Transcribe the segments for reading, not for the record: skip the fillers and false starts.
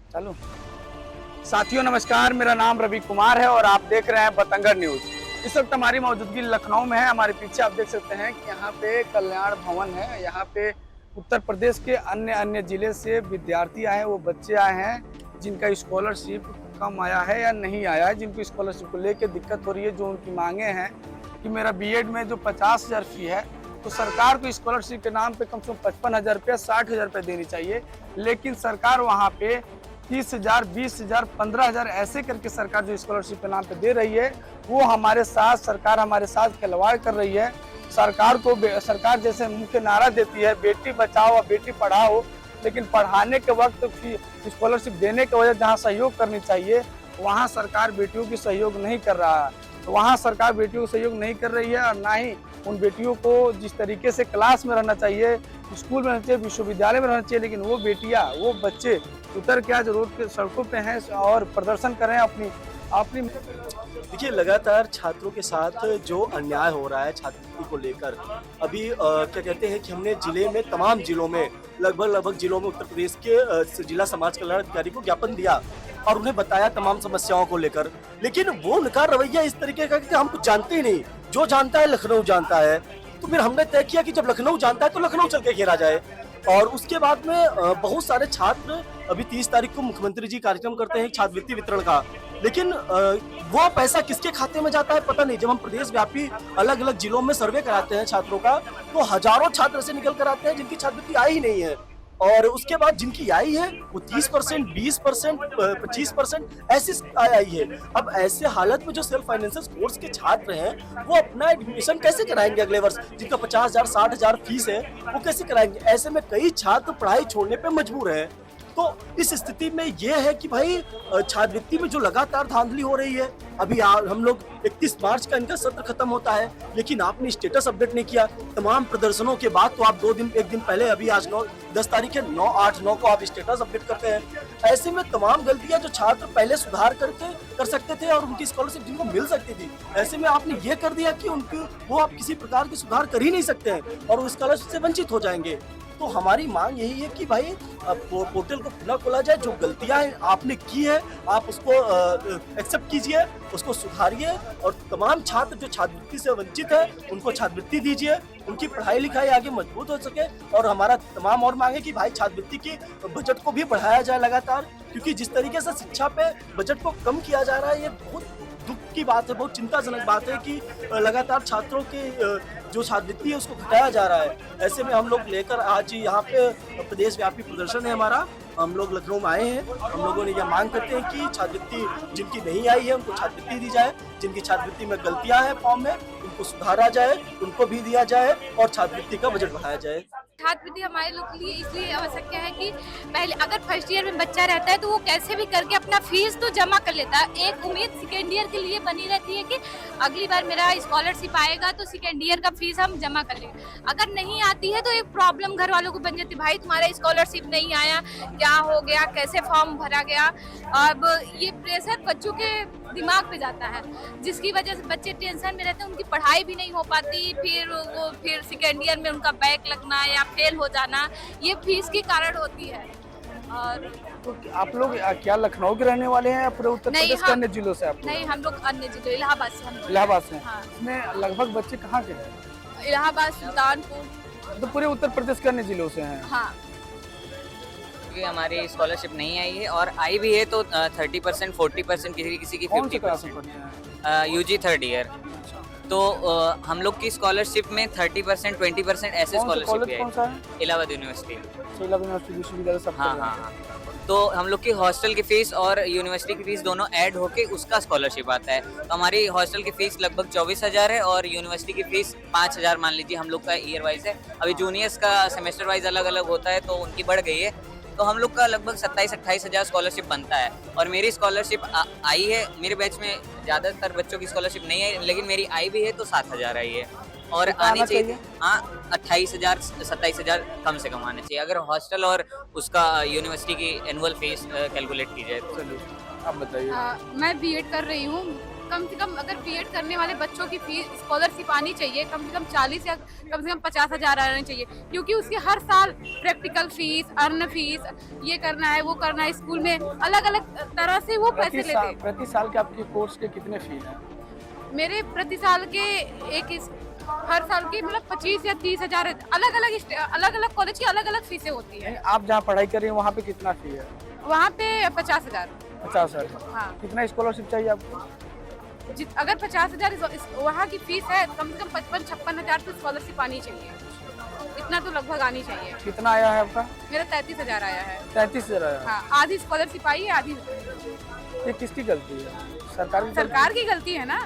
चलो साथियों नमस्कार, मेरा नाम रवि कुमार है और आप देख रहे हैं बतंगड़ न्यूज। इस वक्त हमारी मौजूदगी लखनऊ में है। हमारे पीछे आप देख सकते हैं कि यहाँ पे कल्याण भवन है। यहाँ पे उत्तर प्रदेश के अन्य अन्य जिले से विद्यार्थी आए हैं, वो बच्चे आए हैं जिनका स्कॉलरशिप कम आया है या नहीं आया है, जिनको स्कॉलरशिप को लेकर दिक्कत हो रही है। जो उनकी मांगे हैं कि मेरा बीएड में जो 50,000 फी है तो सरकार को स्कॉलरशिप के नाम पे कम से कम 55,000 रुपया 60,000 रुपये देनी चाहिए, लेकिन सरकार वहाँ पे 30,000, 20,000, 15,000 ऐसे करके सरकार जो स्कॉलरशिप के नाम पे दे रही है, वो सरकार हमारे साथ खिलवाड़ कर रही है। सरकार जैसे मुख्य नारा देती है बेटी बचाओ और बेटी पढ़ाओ, लेकिन पढ़ाने के वक्त स्कॉलरशिप देने के वजह जहाँ सहयोग करनी चाहिए वहाँ सरकार बेटियों की सहयोग नहीं कर रहा है। तो वहाँ सरकार बेटियों को सहयोग नहीं कर रही है और ना ही उन बेटियों को जिस तरीके से क्लास में रहना चाहिए, स्कूल में रहना चाहिए, विश्वविद्यालय में रहना चाहिए, लेकिन वो बेटियां, वो बच्चे उतर के आज रोड के सड़कों पे हैं और प्रदर्शन कर रहे हैं अपनी। देखिए, लगातार छात्रों के साथ जो अन्याय हो रहा है छात्रवृत्ति को लेकर, अभी क्या कहते हैं कि हमने जिले में तमाम जिलों में लगभग जिलों में उत्तर प्रदेश के जिला समाज कल्याण अधिकारी को ज्ञापन दिया और उन्हें बताया तमाम समस्याओं को लेकर, लेकिन वो उनका रवैया इस तरीके का कि हम कुछ जानते ही नहीं, जो जानता है लखनऊ जानता है। तो फिर हमने तय किया कि जब लखनऊ जानता है तो लखनऊ चल के घेरा जाए। और उसके बाद में बहुत सारे छात्र, अभी 30 तारीख को मुख्यमंत्री जी कार्यक्रम करते हैं छात्रवृत्ति वितरण का, लेकिन वो पैसा किसके खाते में जाता है पता नहीं। जब हम प्रदेश व्यापी अलग अलग जिलों में सर्वे कराते हैं छात्रों का, तो हजारों छात्र से निकल कर आते हैं जिनकी छात्रवृत्ति आई ही नहीं है, और उसके बाद जिनकी आई है वो 30%, 20%, 25% ऐसी आई है। अब ऐसे हालत में जो सेल्फ फाइनेंशियल कोर्स के छात्र हैं वो अपना एडमिशन कैसे कराएंगे अगले वर्ष, जिनका 50,000, 60,000 फीस है, वो कैसे कराएंगे। ऐसे में कई छात्र पढ़ाई छोड़ने पे मजबूर हैं। तो इस स्थिति में यह है कि भाई छात्रवृत्ति में जो लगातार धांधली हो रही है, अभी हम लोग 31 मार्च का इनका सत्र खत्म होता है, लेकिन आपने स्टेटस अपडेट नहीं किया। तमाम प्रदर्शनों के बाद तो आप एक दिन पहले, अभी आज 10 तारीख है, 9, 8, 9 को आप स्टेटस अपडेट करते हैं। ऐसे में तमाम गलतियां जो छात्र पहले सुधार कर सकते थे और उनकी स्कॉलरशिप जिनको मिल सकती थी, ऐसे में आपने ये कर दिया कि वो आप किसी प्रकार के सुधार कर ही नहीं सकते हैं और वो स्कॉलरशिप से वंचित हो जाएंगे। तो हमारी मांग यही है कि भाई पोर्टल को पुनः खोला जाए, जो गलतियां आपने की है आप उसको एक्सेप्ट कीजिए, उसको सुधारिए और तमाम छात्र जो छात्रवृत्ति से वंचित है उनको छात्रवृत्ति दीजिए, उनकी पढ़ाई लिखाई आगे मजबूत हो सके। और हमारा तमाम और मांगे कि भाई छात्रवृत्ति की बजट को भी बढ़ाया जाए लगातार, क्योंकि जिस तरीके से शिक्षा पे बजट को कम किया जा रहा है, ये बहुत दुख की बात है, बहुत चिंताजनक बात है कि लगातार छात्रों की जो छात्रवृत्ति है उसको घटाया जा रहा है। ऐसे में हम लोग लेकर आज यहाँ पे प्रदेश व्यापी प्रदर्शन है हमारा, हम लोग लखनऊ में आए हैं। हम लोगों ने यह मांग करते हैं कि छात्रवृत्ति जिनकी नहीं आई है उनको छात्रवृत्ति दी जाए, जिनकी छात्रवृत्ति में गलतियां हैं फॉर्म में उनको सुधारा जाए, उनको भी दिया जाए और छात्रवृत्ति का बजट बढ़ाया जाए। छात्रवृत्ति हमारे लोग के लिए इसलिए आवश्यक है कि पहले अगर फर्स्ट ईयर में बच्चा रहता है तो वो कैसे भी करके अपना फीस तो जमा कर लेता है। एक उम्मीद सेकेंड ईयर के लिए बनी रहती है कि अगली बार मेरा स्कॉलरशिप आएगा तो सेकेंड ईयर का फीस हम जमा कर लेंगे। अगर नहीं आती है तो एक प्रॉब्लम घर वालों को बन जाती है, भाई तुम्हारा स्कॉलरशिप नहीं आया, क्या हो गया, कैसे फॉर्म भरा गया। अब ये प्रेशर बच्चों के दिमाग पे जाता है, जिसकी वजह से बच्चे टेंशन में रहते हैं, उनकी पढ़ाई भी नहीं हो पाती, फिर सेकेंड ईयर में उनका बैक लगना या फेल हो जाना, ये फीस के कारण होती है। और तो आप लोग क्या लखनऊ के रहने वाले हैं या पूरे उत्तर प्रदेश के अन्य जिलों से? आप नहीं, हम लोग अन्य जिलों, इलाहाबाद से। हम इलाहाबाद से? हाँ। इसमें लगभग बच्चे कहाँ के हैं? इलाहाबाद, सुल्तानपुर, तो पूरे उत्तर प्रदेश के अन्य जिलों से हैं। हाँ। क्योंकि हमारी स्कॉलरशिप नहीं आई है और आई भी है तो 30%, 40%, किसी की 50%। UG 3rd year. तो हम लोग की स्कॉलरशिप में 30%, 20% ऐसे स्कॉलरशिप है। इलाहाबाद यूनिवर्सिटी। हाँ हाँ हाँ। तो हम लोग की हॉस्टल की फीस और यूनिवर्सिटी की फीस दोनों ऐड होके उसका स्कॉलरशिप आता है। तो हमारी हॉस्टल की फीस लगभग 24,000 है और यूनिवर्सिटी की फीस 5,000 मान लीजिए, हम लोग का ईयर वाइज है। अभी जूनियर्स का सेमेस्टर वाइज अलग अलग होता है तो उनकी बढ़ गई है, तो हम लोग का लगभग 27-28 हज़ार स्कॉलरशिप बनता है। और मेरी स्कॉलरशिप आई है, मेरे बैच में ज़्यादातर बच्चों की स्कॉलरशिप नहीं है, लेकिन मेरी आई भी है तो 7,000 आई है और आनी चाहिए। हाँ, 28,000 27,000 कम से कम आने चाहिए, अगर हॉस्टल और उसका यूनिवर्सिटी की एनुअल फीस कैलकुलेट की जाए तो। आप बताइए। मैं बीएड कर रही हूँ कम से कम अगर बीएड करने वाले बच्चों की फीस स्कॉलरशिप आनी चाहिए, कम से कम 40 या कम से कम 50,000 आनी चाहिए, क्योंकि उसके हर साल प्रैक्टिकल फीस, अर्न फीस, ये करना है वो करना है, स्कूल में अलग अलग तरह से वो पैसे लेते हैं। प्रति साल के आपके कोर्स के कितने फीस हैं? मेरे प्रति साल के हर साल की मतलब 25 या 30,000 अलग अलग कॉलेज की अलग अलग फीसें होती है। आप जहाँ पढ़ाई कर रही हैं वहाँ पे कितना फी है? वहाँ पे 50,000। 50,000। हाँ, कितना स्कॉलरशिप चाहिए आपको? अगर 50,000 वहाँ की फीस है, कम से कम 55-56,000 तो स्कॉलरशिप आनी चाहिए, इतना तो लगभग आनी चाहिए। कितना आया है आपका? मेरा 33,000 आया है। 33,000 आया है। हाँ, आधी स्कॉलरशिप आई है, आधी ये किसकी गलती है? सरकार की गलती है ना,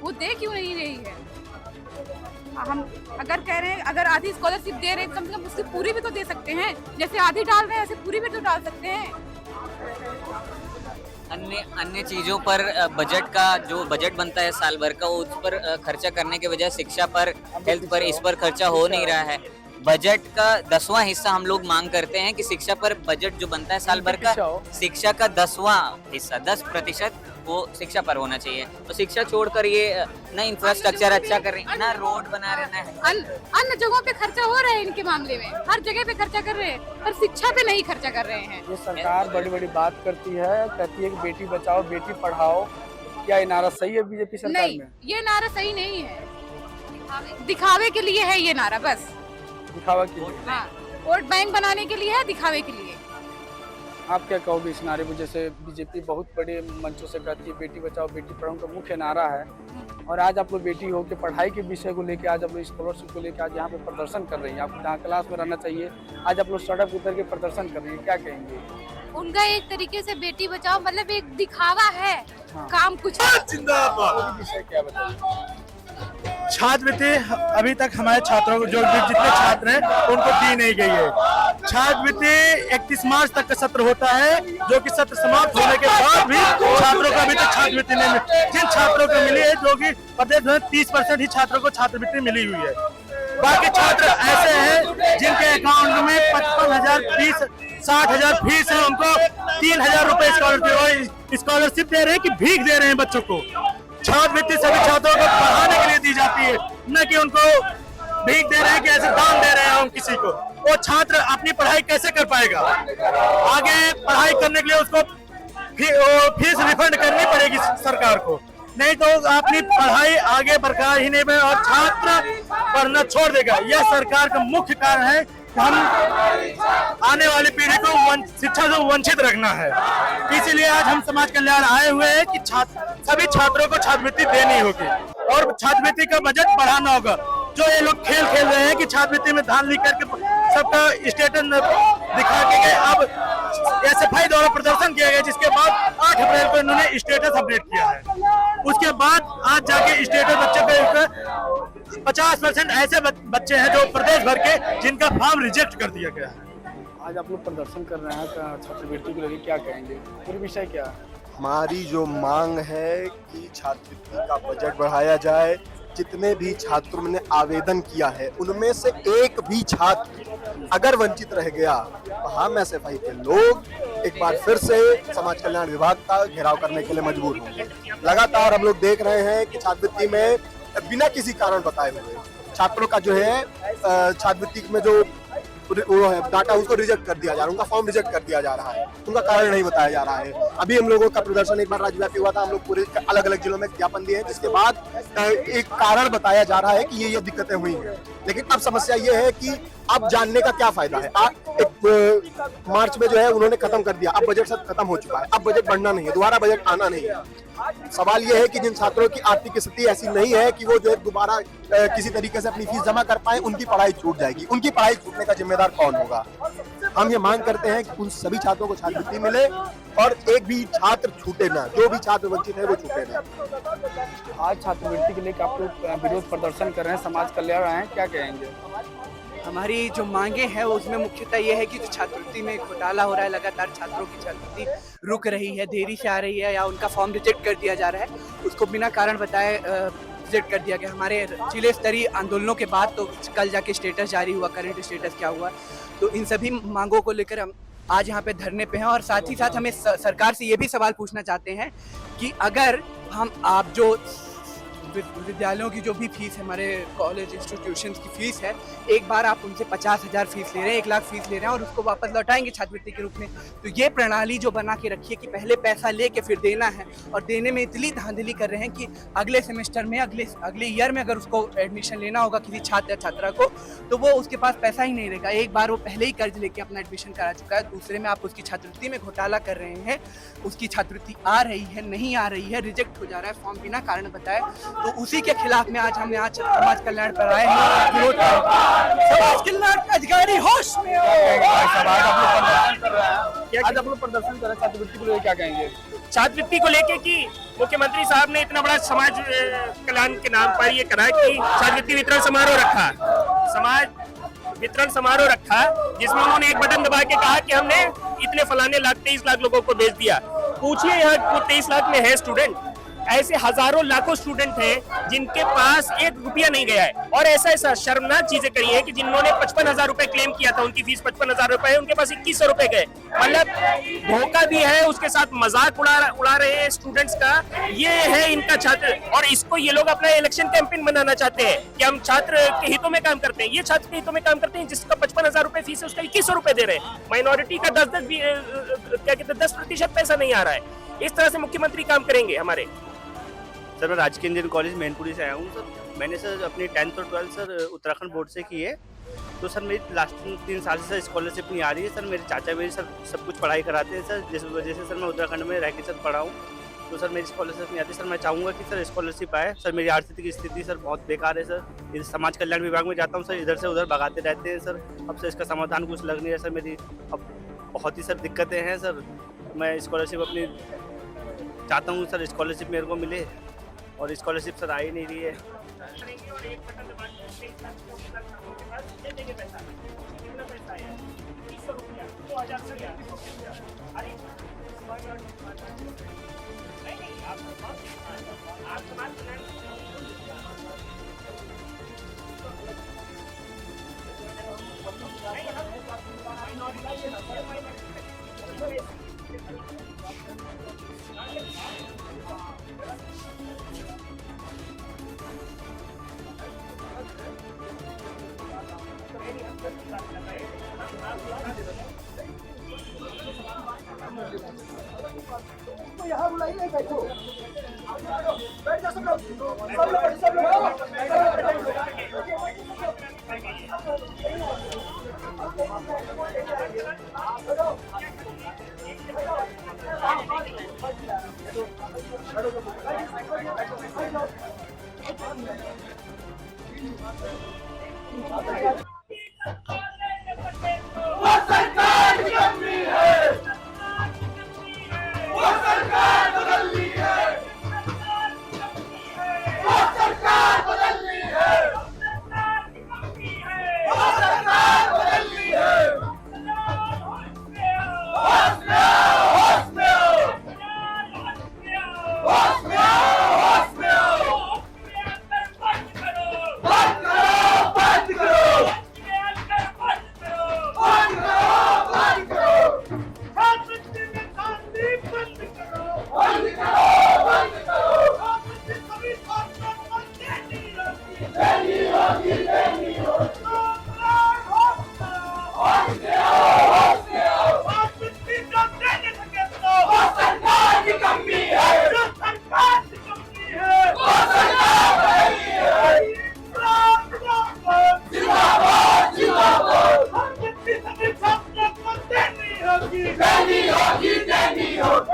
वो दे क्यों नहीं रही है? हम अगर कह रहे हैं अगर आधी स्कॉलरशिप दे रहे हैं, कम से कम उसकी पूरी भी तो दे सकते हैं, जैसे आधी डाल रहे हैं ऐसे पूरी भी तो डाल सकते हैं। अन्य चीज़ों पर बजट का जो बजट बनता है साल भर का, वो उस पर खर्चा करने के बजाय शिक्षा पर, हेल्थ पर, इस पर खर्चा हो नहीं रहा है। बजट का 10वां हिस्सा हम लोग मांग करते हैं कि शिक्षा पर बजट जो बनता है साल भर का, शिक्षा का 10वां हिस्सा 10% वो शिक्षा पर होना चाहिए। तो शिक्षा छोड़कर ये ना इंफ्रास्ट्रक्चर अच्छा कर रहे हैं, ना रोड बना रहे हैं, अन्य जगहों पे खर्चा हो रहा है इनके मामले में, हर जगह पे खर्चा कर रहे हैं, पर शिक्षा पे नहीं खर्चा कर रहे हैं। ये सरकार बड़ी बड़ी बात करती है, कहती है कि बेटी बचाओ बेटी पढ़ाओ, क्या ये नारा सही है बीजेपी सरकार नहीं, में? ये नारा सही नहीं है, दिखावे के लिए है ये नारा, बस दिखावा के लिए। हाँ, वोट बैंक बनाने के लिए है, दिखावे के लिए। आप क्या कहोगे इस नारे को? जैसे बीजेपी बहुत बड़े मंचों से कहती है बेटी बचाओ बेटी पढ़ाओ का मुख्य नारा है, और आज आप लोग बेटी हो के पढ़ाई के विषय को लेकर, आज आप लोग स्कॉलरशिप को लेकर आज यहाँ पे प्रदर्शन कर रही हैं। आपको जहाँ क्लास में रहना चाहिए, आज आप लोग सड़क उतर के प्रदर्शन कर रही हैं, क्या कहेंगे? उनका एक तरीके से बेटी बचाओ मतलब एक दिखावा है, हाँ। काम कुछ जिंदाबाद। विषय क्या बताइए? छात्रवृत्ति अभी तक हमारे छात्रों को, जो जितने छात्र हैं उनको दी नहीं गई है। छात्रवृत्ति 31 मार्च तक का सत्र होता है, जो कि सत्र समाप्त होने के बाद भी छात्रों को अभी तक छात्रवृत्ति नहीं मिली। जिन छात्रों को मिली है, जो कि प्रदेश में 30% ही छात्रों को छात्रवृत्ति मिली हुई है। बाकी छात्र ऐसे हैं जिनके अकाउंट में 55,000 फीस, 60,000 फीस है, उनको 3,000 रुपए स्कॉलरशिप दे रहे हैं कि भीख दे रहे हैं बच्चों को। छात्रवृत्ति सभी छात्रों को पढ़ाने के लिए दी जाती है, न कि उनको भीख दे रहे हैं कि ऐसे दान दे रहे हैं हम किसी को। वो छात्र अपनी पढ़ाई कैसे कर पाएगा? आगे पढ़ाई करने के लिए उसको फीस रिफंड करनी पड़ेगी सरकार को, नहीं तो अपनी पढ़ाई आगे बरकरार ही नहीं और छात्र पढ़ना छोड़ देगा। यह सरकार का मुख्य कारण है कि हम आने वाली पीढ़ी को शिक्षा से वंचित रखना है। इसीलिए आज हम समाज कल्याण आए हुए हैं कि सभी छात्रों को छात्रवृत्ति देनी होगी और छात्रवृत्ति का बजट बढ़ाना होगा। जो ये लोग खेल खेल रहे हैं कि छात्रवृत्ति में धान लिख करके सबका स्टेटस दिखा के गए, अब एसएफआई द्वारा प्रदर्शन किया गया, जिसके बाद 8 अप्रैल को इन्होंने स्टेटस अपडेट किया है। उसके बाद आज जाके स्टेटस बच्चे पे 50% ऐसे बच्चे हैं जो प्रदेश भर के, जिनका फॉर्म रिजेक्ट कर दिया गया है। आज आप लोग प्रदर्शन कर रहे हैं छात्रवृत्ति को लेकर, क्या कहेंगे? पूरी विषय क्या है? हमारी जो मांग है कि छात्रवृत्ति का बजट बढ़ाया जाए। जितने भी छात्रों ने आवेदन किया है, उनमें से एक भी छात्र अगर वंचित रह गया तो हम एसएफआई के लोग एक बार फिर से समाज कल्याण विभाग का घेराव करने के लिए मजबूर होंगे। लगातार हम लोग देख रहे हैं कि छात्रवृत्ति में बिना किसी कारण बताए हुए छात्रों का जो है छात्रवृत्ति में जो वो है डाटा, उसको रिजेक्ट कर दिया जा रहा है, उनका फॉर्म रिजेक्ट कर दिया जा रहा है, उनका कारण नहीं बताया जा रहा है। अभी हम लोगों का प्रदर्शन एक बार राज्यव्यापी हुआ था, हम लोग पूरे अलग अलग जिलों में ज्ञापन दिए हैं, जिसके बाद एक कारण बताया जा रहा है कि ये दिक्कतें हुई हैं। लेकिन अब समस्या ये है कि अब जानने का क्या फायदा है। मार्च में जो है उन्होंने खत्म कर दिया, अब बजट सब खत्म हो चुका है, अब बजट बढ़ना नहीं है, दोबारा बजट आना नहीं है। सवाल ये है कि जिन छात्रों की आर्थिक स्थिति ऐसी नहीं है कि वो जो है दोबारा किसी तरीके से अपनी फीस जमा कर पाए, उनकी पढ़ाई छूट जाएगी। उनकी पढ़ाई छूटने का जिम्मेदार कौन होगा? हम ये मांग करते हैं कि उन सभी छात्रों को छात्रवृत्ति मिले और एक भी छात्र छूटे ना, जो भी छात्र वंचित है वो छूटे ना। आज छात्रवृत्ति के लिए आप लोग विरोध प्रदर्शन कर रहे हैं, समाज कल्याण आए हैं, क्या कहेंगे? हमारी जो मांगे हैं उसमें मुख्यतः ये है कि जो छात्रवृत्ति में घोटाला हो रहा है, लगातार छात्रों की छात्रवृत्ति रुक रही है, देरी से आ रही है या उनका फॉर्म रिजेक्ट कर दिया जा रहा है, उसको बिना कारण बताए रिजेक्ट कर दिया गया। हमारे जिले स्तरीय आंदोलनों के बाद तो कल जाके स्टेटस जारी हुआ, करंट स्टेटस क्या हुआ, तो इन सभी मांगों को लेकर हम आज यहाँ पे धरने पे हैं। और साथ ही साथ हमें सरकार से ये भी सवाल पूछना चाहते हैं कि अगर आप जो विद्यालयों की जो भी फीस है, हमारे कॉलेज इंस्टीट्यूशंस की फीस है, एक बार आप उनसे 50,000 फीस ले रहे हैं, 1 लाख फीस ले रहे हैं और उसको वापस लौटाएंगे छात्रवृत्ति के रूप में। तो ये प्रणाली जो बना के रखी है कि पहले पैसा लेके फिर देना है, और देने में इतनी धांधली कर रहे हैं कि अगले सेमेस्टर में, अगले ईयर में अगर उसको एडमिशन लेना होगा किसी छात्र या छात्रा को, तो वो उसके पास पैसा ही नहीं रहेगा। एक बार वो पहले ही कर्ज लेके अपना एडमिशन करा चुका है, दूसरे में आप उसकी छात्रवृत्ति में घोटाला कर रहे हैं। उसकी छात्रवृत्ति आ रही है, नहीं आ रही है, रिजेक्ट हो जा रहा है फॉर्म बिना कारण बताए। तो उसी के खिलाफ में आज हमने समाज कल्याण पर आए हैं, विरोध समाज कल्याण का अधिकारी होश में हो। आज आप लोग प्रदर्शन कर रहे हैं छात्रवृत्ति को लेकर, क्या कहेंगे? छात्रवृत्ति को लेके कि मुख्यमंत्री साहब ने इतना बड़ा समाज कल्याण के नाम पर ये करा कि छात्रवृत्ति वितरण समारोह रखा, समाज वितरण समारोह रखा, जिसमें उन्होंने एक बटन दबा के कहा कि हमने इतने फलाने लाख 23 लाख लोगों को भेज दिया। पूछिए यहाँ 23 लाख में है स्टूडेंट, ऐसे हजारों लाखों स्टूडेंट हैं जिनके पास 1 रुपया नहीं गया है। और ऐसा शर्मनाक चीजें करी है कि जिन्होंने 55,000 रुपए क्लेम किया था, उनकी फीस 55,000 रुपए है, उनके पास 2100 रुपए गए। मतलब धोखा भी है, उसके साथ मजाक उड़ा रहे हैं स्टूडेंट्स का। ये है इनका छात्र, और इसको ये लोग अपना इलेक्शन कैंपेन बनाना चाहते हैं कि हम छात्र के हितों में काम करते हैं। ये छात्र के हितों में काम करते हैं, जिसका 55,000 रुपए फीस है उसका 2100 रुपए दे रहे हैं। माइनॉरिटी का 10% पैसा नहीं आ रहा है। इस तरह से मुख्यमंत्री काम करेंगे हमारे। सर मैं राजकीय इंजीनियरिंग कॉलेज मैनपुरी से आया हूँ सर। मैंने सर अपनी 10th और 12th सर उत्तराखंड बोर्ड से की है। तो सर मेरी लास्ट 3 साल से सर स्कॉलरशिप नहीं आ रही है सर। मेरे चाचा मेरी सर सब कुछ पढ़ाई कराते हैं सर, जिस वजह से सर मैं उत्तराखंड में रह के सर पढ़ा हूँ। तो सर मेरी स्कॉलरशिप नहीं आती सर। मैं चाहूँगा कि सर स्कॉलरशिप आए सर। मेरी आर्थिक स्थिति सर बहुत बेकार है सर। इस समाज कल्याण विभाग में जाता हूँ सर, इधर से उधर भगाते रहते हैं सर। अब सर इसका समाधान कुछ लग नहीं है सर। मेरी अब बहुत ही सर दिक्कतें हैं सर। मैं स्कॉलरशिप अपनी चाहता हूँ सर, स्कॉलरशिप मेरे को मिले, और स्कॉलरशिप सर आ ही नहीं रही है। देनी होगी